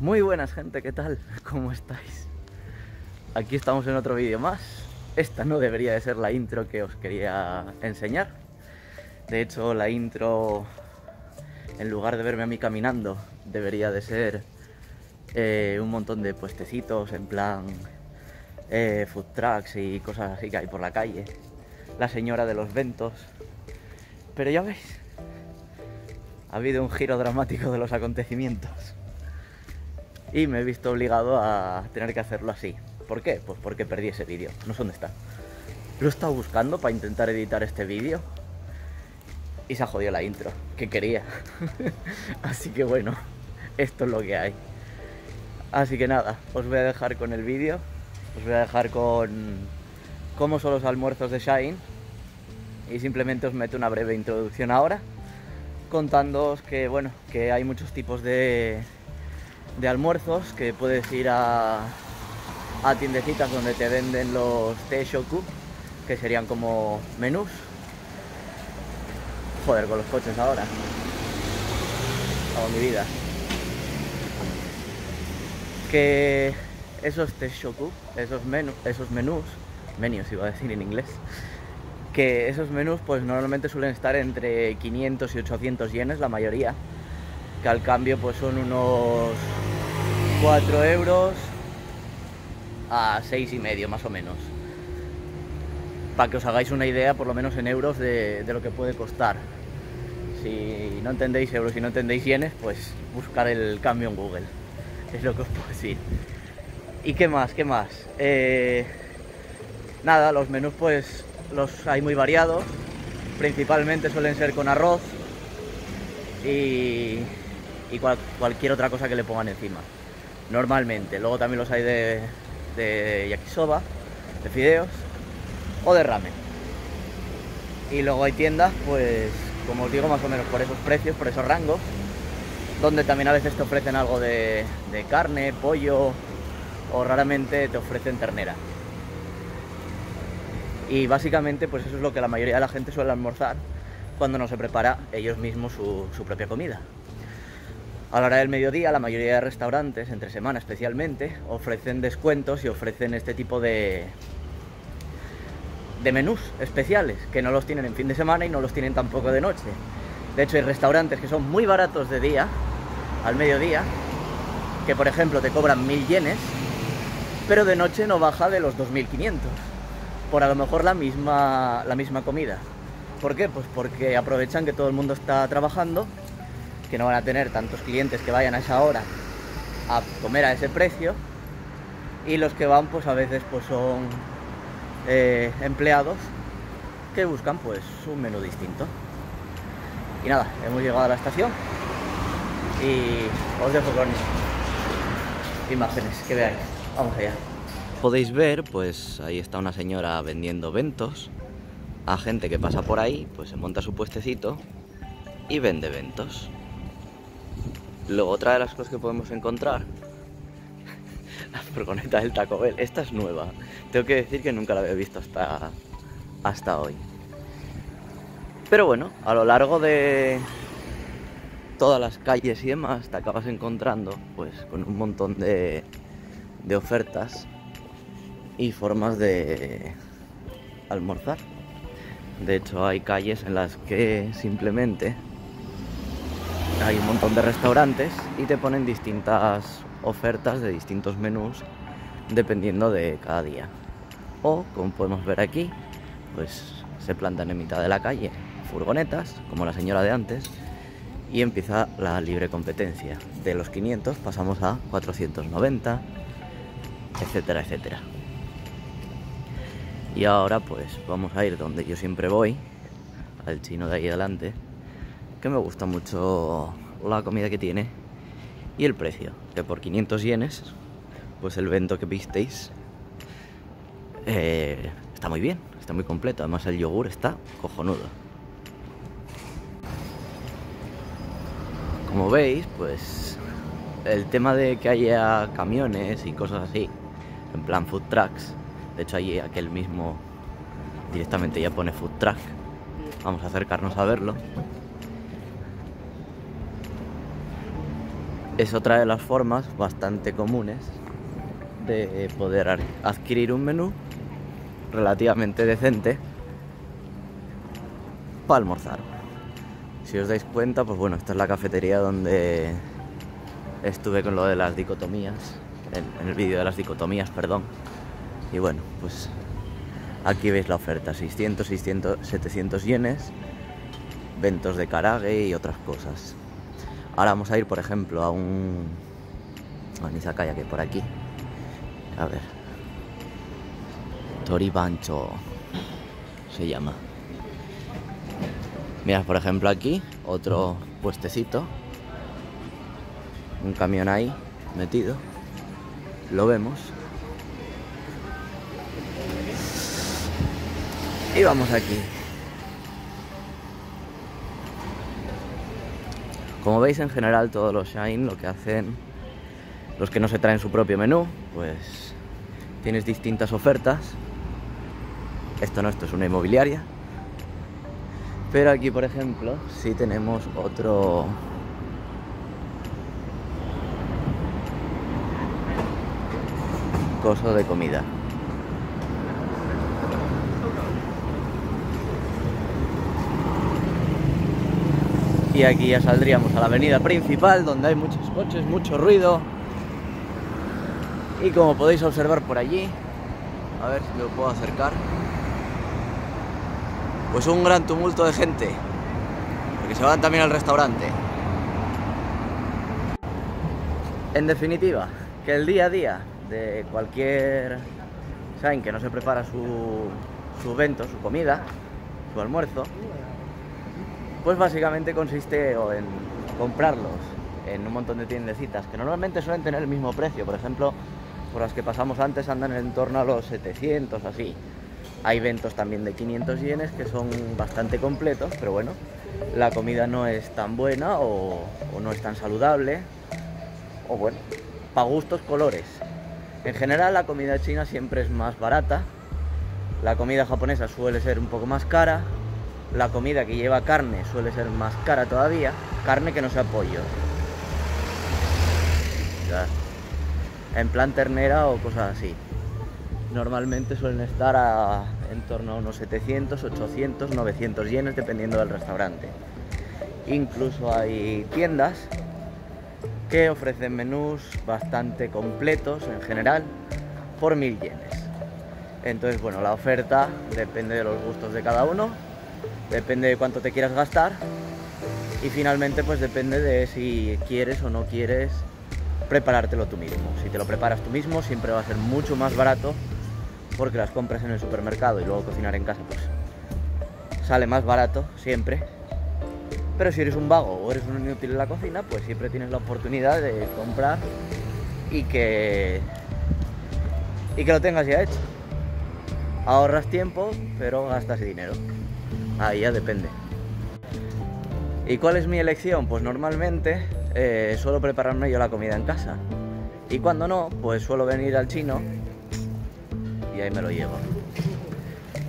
Muy buenas, gente, ¿qué tal? ¿Cómo estáis? Aquí estamos en otro vídeo más. Esta no debería de ser la intro que os quería enseñar. De hecho, la intro, en lugar de verme a mí caminando, debería de ser un montón de puestecitos, en plan food trucks y cosas así que hay por la calle. La señora de los ventos. Pero ya veis, ha habido un giro dramático de los acontecimientos y me he visto obligado a tener que hacerlo así. ¿Por qué? Pues porque perdí ese vídeo. No sé dónde está. Lo he estado buscando para intentar editar este vídeo y se ha jodido la intro que quería. Así que bueno, esto es lo que hay. Así que nada, os voy a dejar con el vídeo. Os voy a dejar con cómo son los almuerzos de Shine y simplemente os meto una breve introducción ahora, contándoos que bueno, que hay muchos tipos de almuerzos, que puedes ir a tiendecitas donde te venden los teishoku, que serían como menús. Joder, con los coches ahora. Hago mi vida. Que esos teishoku, esos menús iba a decir en inglés, que esos menús pues normalmente suelen estar entre 500 y 800 yenes la mayoría, que al cambio pues son unos 4 euros a 6,5 más o menos, para que os hagáis una idea por lo menos en euros de lo que puede costar. Si no entendéis euros y no entendéis yenes, pues buscar el cambio en Google, es lo que os puedo decir. ¿Y qué más? Nada, los menús pues los hay muy variados, principalmente suelen ser con arroz y cualquier otra cosa que le pongan encima, normalmente. Luego también los hay de yakisoba, de fideos o de ramen. Y luego hay tiendas, pues como os digo, más o menos por esos precios, por esos rangos, donde también a veces te ofrecen algo de carne, pollo, o raramente te ofrecen ternera. Y básicamente pues eso es lo que la mayoría de la gente suele almorzar cuando no se prepara ellos mismos su propia comida. A la hora del mediodía, la mayoría de restaurantes, entre semana especialmente, ofrecen descuentos y ofrecen este tipo de menús especiales, que no los tienen en fin de semana y no los tienen tampoco de noche. De hecho, hay restaurantes que son muy baratos de día, al mediodía, que por ejemplo te cobran 1000 yenes, pero de noche no baja de los 2500, por a lo mejor la misma comida. ¿Por qué? Pues porque aprovechan que todo el mundo está trabajando, que no van a tener tantos clientes que vayan a esa hora a comer a ese precio, y los que van pues a veces pues son empleados que buscan pues un menú distinto. Y nada, hemos llegado a la estación y os dejo con imágenes que veáis. Vamos allá. Podéis ver, pues ahí está una señora vendiendo bentos a gente que pasa por ahí, pues se monta su puestecito y vende bentos. Luego otra de las cosas que podemos encontrar, la furgoneta del Taco Bell. Esta es nueva, tengo que decir que nunca la había visto hasta hoy. Pero bueno, a lo largo de todas las calles y demás te acabas encontrando pues con un montón de ofertas y formas de almorzar. De hecho, hay calles en las que simplemente hay un montón de restaurantes y te ponen distintas ofertas de distintos menús dependiendo de cada día. O, como podemos ver aquí, pues se plantan en mitad de la calle furgonetas, como la señora de antes, y empieza la libre competencia. De los 500 pasamos a 490, etcétera, etcétera. Y ahora pues vamos a ir donde yo siempre voy, al chino de ahí adelante, que me gusta mucho la comida que tiene y el precio, que por 500 yenes, pues el bento que visteis está muy bien, está muy completo. Además el yogur está cojonudo. Como veis, pues el tema de que haya camiones y cosas así, en plan food trucks, de hecho allí aquel mismo directamente ya pone food truck. Vamos a acercarnos a verlo. es otra de las formas bastante comunes de poder adquirir un menú relativamente decente para almorzar. Si os dais cuenta, pues bueno, esta es la cafetería donde estuve con lo de las dicotomías, en el vídeo de las dicotomías, perdón. Y bueno, pues aquí veis la oferta, 600, 600, 700 yenes, ventos de karage y otras cosas. Ahora vamos a ir, por ejemplo, a un izakaya que hay por aquí. A ver, Toribancho se llama. Mirad, por ejemplo, aquí otro puestecito, un camión ahí metido, lo vemos. Y vamos aquí. Como veis, en general todos los Shine lo que hacen, los que no se traen su propio menú, pues tienes distintas ofertas. Esto no, esto es una inmobiliaria. Pero aquí, por ejemplo, sí tenemos otro coso de comida. Y aquí ya saldríamos a la avenida principal, donde hay muchos coches, mucho ruido. Y como podéis observar por allí, a ver si lo puedo acercar, pues un gran tumulto de gente, porque se van también al restaurante. En definitiva, que el día a día de cualquier Shine que no se prepara su evento, su comida, su almuerzo, pues básicamente consiste en comprarlos en un montón de tiendecitas que normalmente suelen tener el mismo precio. Por ejemplo, por las que pasamos antes andan en torno a los 700, así. Hay eventos también de 500 yenes que son bastante completos, pero bueno, la comida no es tan buena o no es tan saludable, o bueno, para gustos colores. En general la comida china siempre es más barata, la comida japonesa suele ser un poco más cara, la comida que lleva carne suele ser más cara todavía, carne que no sea pollo. Ya, en plan ternera o cosas así. Normalmente suelen estar en torno a unos 700, 800, 900 yenes dependiendo del restaurante. Incluso hay tiendas que ofrecen menús bastante completos en general por 1000 yenes. Entonces, bueno, la oferta depende de los gustos de cada uno, depende de cuánto te quieras gastar y finalmente pues depende de si quieres o no quieres preparártelo tú mismo. Si te lo preparas tú mismo siempre va a ser mucho más barato, porque las compras en el supermercado y luego cocinar en casa pues sale más barato siempre. Pero si eres un vago o eres un inútil en la cocina, pues siempre tienes la oportunidad de comprar y que lo tengas ya hecho. Ahorras tiempo, pero gastas dinero. Ahí ya depende. ¿Y cuál es mi elección? Pues normalmente suelo prepararme yo la comida en casa. Y cuando no, pues suelo venir al chino y ahí me lo llevo.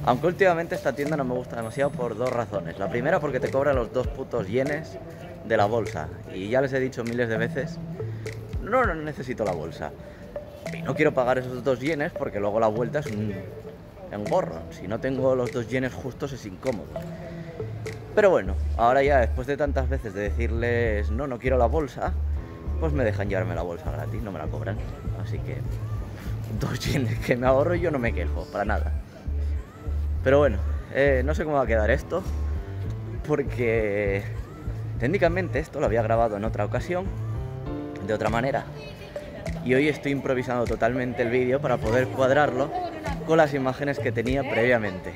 Aunque últimamente esta tienda no me gusta demasiado por dos razones. La primera, porque te cobra los 2 putos yenes de la bolsa. Y ya les he dicho miles de veces, no necesito la bolsa. Y no quiero pagar esos 2 yenes porque luego la vuelta es un engorro. Si no tengo los 2 yenes justos es incómodo. Pero bueno, ahora ya después de tantas veces de decirles no quiero la bolsa, pues me dejan llevarme la bolsa gratis, no me la cobran. Así que 2 yenes que me ahorro y yo no me quejo, para nada. Pero bueno, no sé cómo va a quedar esto, porque técnicamente esto lo había grabado en otra ocasión, de otra manera, y hoy estoy improvisando totalmente el vídeo para poder cuadrarlo con las imágenes que tenía previamente.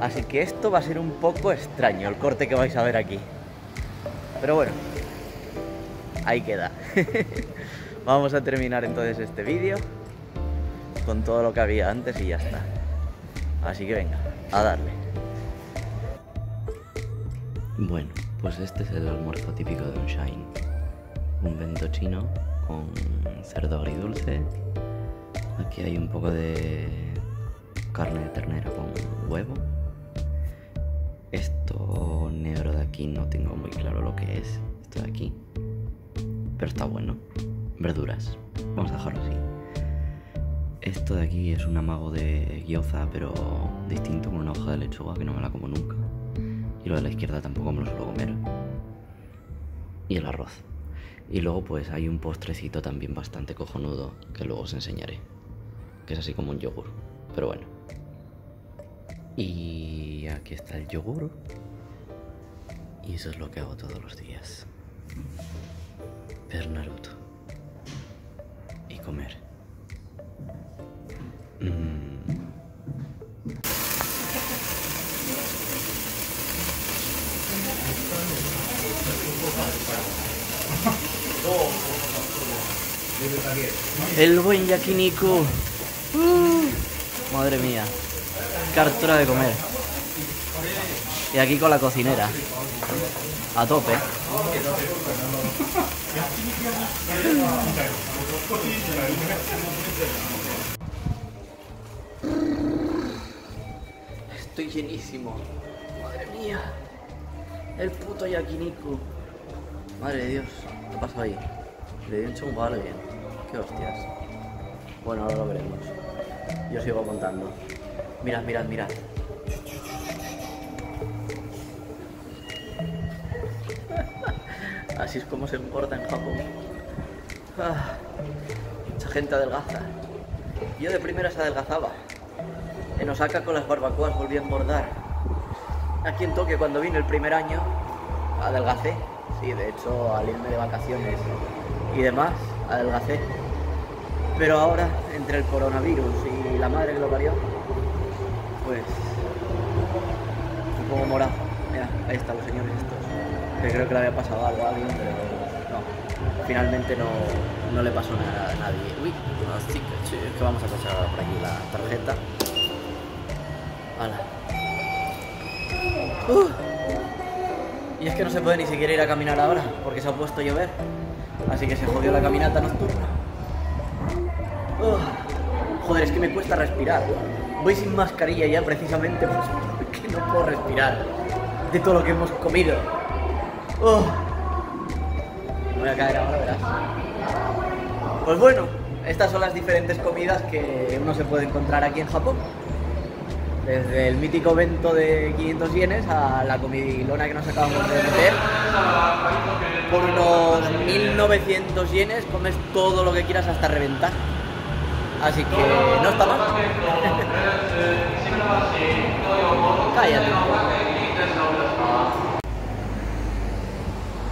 Así que esto va a ser un poco extraño, el corte que vais a ver aquí. Pero bueno, ahí queda. Vamos a terminar entonces este vídeo con todo lo que había antes y ya está. Así que venga, a darle. Bueno, pues este es el almuerzo típico de un Shine. Un bento chino con cerdo agridulce. Aquí hay un poco de carne de ternera con huevo. Esto negro de aquí no tengo muy claro lo que es. Esto de aquí. pero está bueno. Verduras, vamos a dejarlo así. Esto de aquí es un amago de gyoza, pero distinto, con una hoja de lechuga que no me la como nunca. Y lo de la izquierda tampoco me lo suelo comer. Y el arroz. Y luego pues hay un postrecito también bastante cojonudo que luego os enseñaré, que es así como un yogur, pero bueno. Y aquí está el yogur. Y eso es lo que hago todos los días. Ver Naruto. Y comer. El buen yakiniku. Madre mía. Qué hartura de comer. Y aquí con la cocinera. A tope. Estoy llenísimo. Madre mía. El puto yakiniku. Madre de Dios. ¿Qué pasó ahí? Le di un chungo a alguien. Qué hostias. Bueno, ahora lo veremos. Yo sigo contando. Mirad, mirad, mirad. Así es como se engorda en Japón. Mucha gente adelgaza. Yo de primeras adelgazaba. En Osaka con las barbacoas volví a engordar. Aquí en Tokio cuando vine el primer año adelgacé. Sí, de hecho al irme de vacaciones y demás adelgacé. Pero ahora, entre el coronavirus y la madre que lo parió, pues un poco morado. Mira, ahí están los señores estos. Que creo que le había pasado algo a alguien, pero no. Finalmente no le pasó nada a nadie. Uy, así que vamos a pasar por aquí la tarjeta. ¡Hala! Y es que no se puede ni siquiera ir a caminar ahora, porque se ha puesto a llover. Así que se jodió la caminata nocturna. Joder, es que me cuesta respirar. Voy sin mascarilla ya precisamente pues porque no puedo respirar de todo lo que hemos comido. Me voy a caer ahora, verás. Pues bueno, estas son las diferentes comidas que uno se puede encontrar aquí en Japón. Desde el mítico bento de 500 yenes a la comidilona que nos acabamos de meter. Por unos 1900 yenes comes todo lo que quieras hasta reventar. Así que no está mal. Cállate.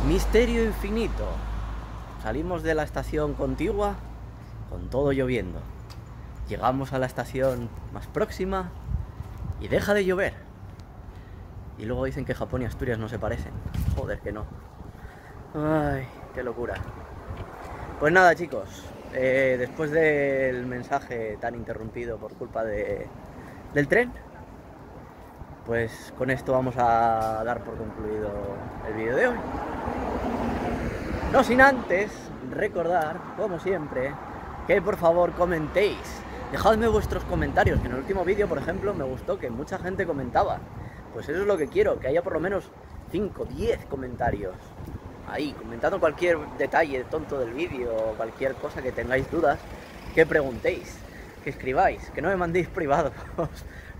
Misterio infinito. Salimos de la estación contigua con todo lloviendo. Llegamos a la estación más próxima y deja de llover. Y luego dicen que Japón y Asturias no se parecen. Joder, que no. Ay, qué locura. Pues nada, chicos. Después del mensaje tan interrumpido por culpa del tren, pues con esto vamos a dar por concluido el vídeo de hoy. No sin antes recordar, como siempre, que por favor comentéis. Dejadme vuestros comentarios, que en el último vídeo, por ejemplo, me gustó que mucha gente comentaba. Pues eso es lo que quiero, que haya por lo menos 5, 10 comentarios. Ahí, comentando cualquier detalle tonto del vídeo o cualquier cosa que tengáis dudas, que preguntéis, que escribáis, que no me mandéis privados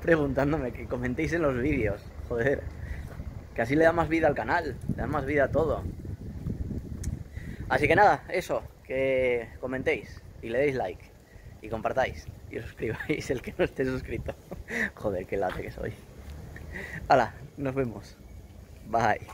preguntándome, que comentéis en los vídeos, joder, que así le da más vida al canal, le da más vida a todo. Así que nada, eso, que comentéis y le deis like y compartáis y os suscribáis el que no esté suscrito. Joder, qué late que soy. Hala, nos vemos. Bye.